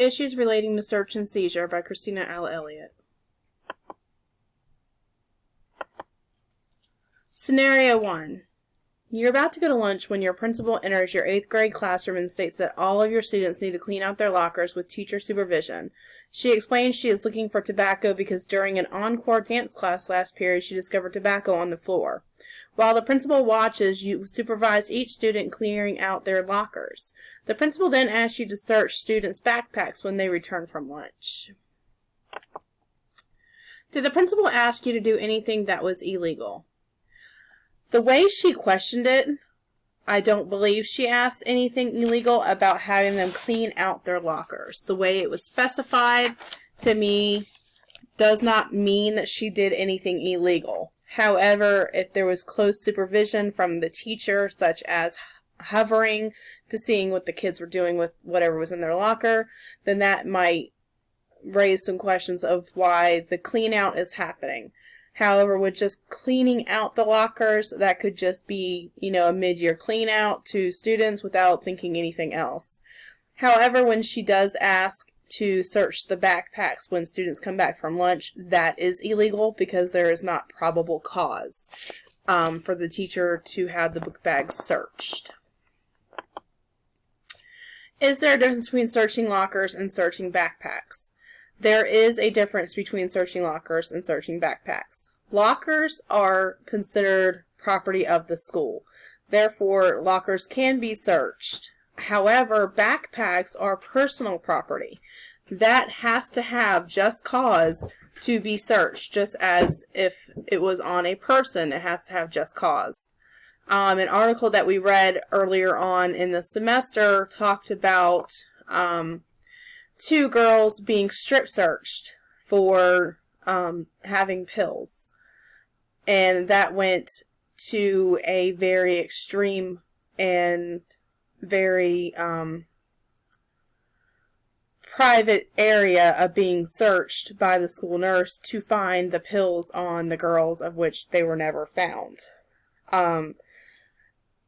Issues Relating to Search and Seizure by Christina L. Elliott. Scenario 1. You're about to go to lunch when your principal enters your 8th grade classroom and states that all of your students need to clean out their lockers with teacher supervision. She explains she is looking for tobacco because during an encore dance class last period she discovered tobacco on the floor. While the principal watches, you supervise each student clearing out their lockers. The principal then asks you to search students' backpacks when they return from lunch. Did the principal ask you to do anything that was illegal? The way she questioned it, I don't believe she asked anything illegal about having them clean out their lockers. The way it was specified to me does not mean that she did anything illegal. However, if there was close supervision from the teacher, such as hovering to seeing what the kids were doing with whatever was in their locker, then that might raise some questions of why the clean out is happening. However, with just cleaning out the lockers, that could just be, a mid-year clean out to students without thinking anything else. However, when she does ask to search the backpacks when students come back from lunch, that is illegal because there is not probable cause for the teacher to have the book bags searched. Is there a difference between searching lockers and searching backpacks? There is a difference between searching lockers and searching backpacks. Lockers are considered property of the school. Therefore, lockers can be searched. However, backpacks are personal property. That has to have just cause to be searched, just as if it was on a person, it has to have just cause. An article that we read earlier on in the semester talked about 2 girls being strip searched for having pills. And that went to a very extreme and very private area of being searched by the school nurse to find the pills on the girls, of which they were never found.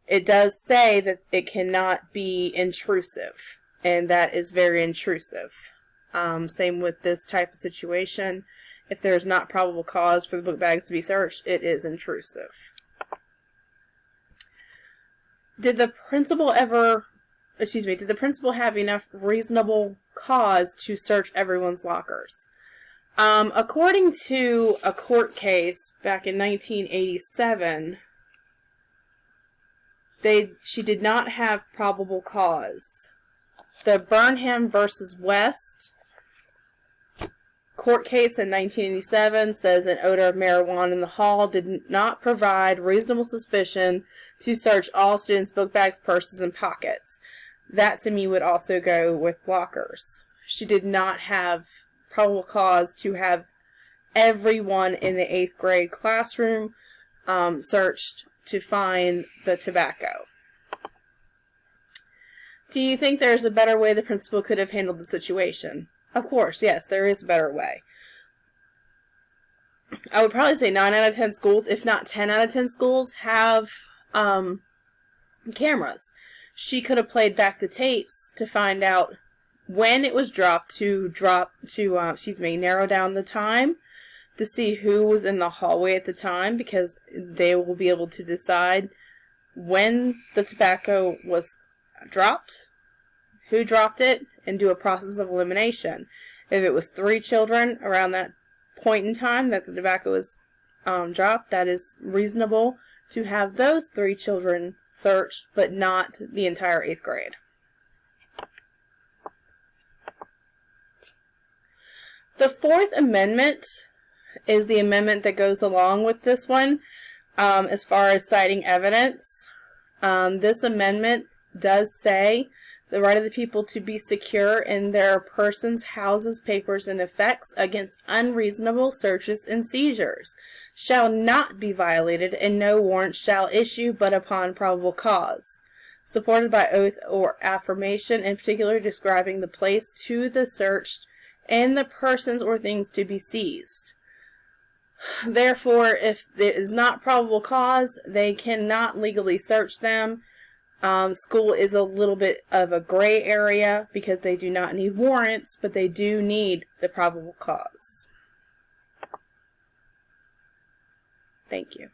It does say that it cannot be intrusive, and that is very intrusive. Same with this type of situation. If there is not probable cause for the book bags to be searched, it is intrusive. Did the principal have enough reasonable cause to search everyone's lockers? According to a court case back in 1987, she did not have probable cause. The Burnham versus West court case in 1987 says an odor of marijuana in the hall did not provide reasonable suspicion to search all students' book bags, purses, and pockets. That to me would also go with lockers. She did not have probable cause to have everyone in the 8th grade classroom searched to find the tobacco. Do you think there's a better way the principal could have handled the situation? Of course, yes, there is a better way. I would probably say 9 out of 10 schools, if not 10 out of 10 schools, have cameras. She could have played back the tapes to find out when it was dropped narrow down the time to see who was in the hallway at the time, because they will be able to decide when the tobacco was dropped, who dropped it, and do a process of elimination. If it was 3 children around that point in time that the tobacco was dropped, that is reasonable to have those 3 children searched, but not the entire 8th grade. The 4th Amendment is the amendment that goes along with this one as far as citing evidence. This amendment does say the right of the people to be secure in their persons, houses, papers, and effects against unreasonable searches and seizures shall not be violated, and no warrant shall issue but upon probable cause, supported by oath or affirmation, in particular describing the place to the searched and the persons or things to be seized. Therefore, if there is not probable cause, they cannot legally search them. School is a little bit of a gray area because they do not need warrants, but they do need the probable cause. Thank you.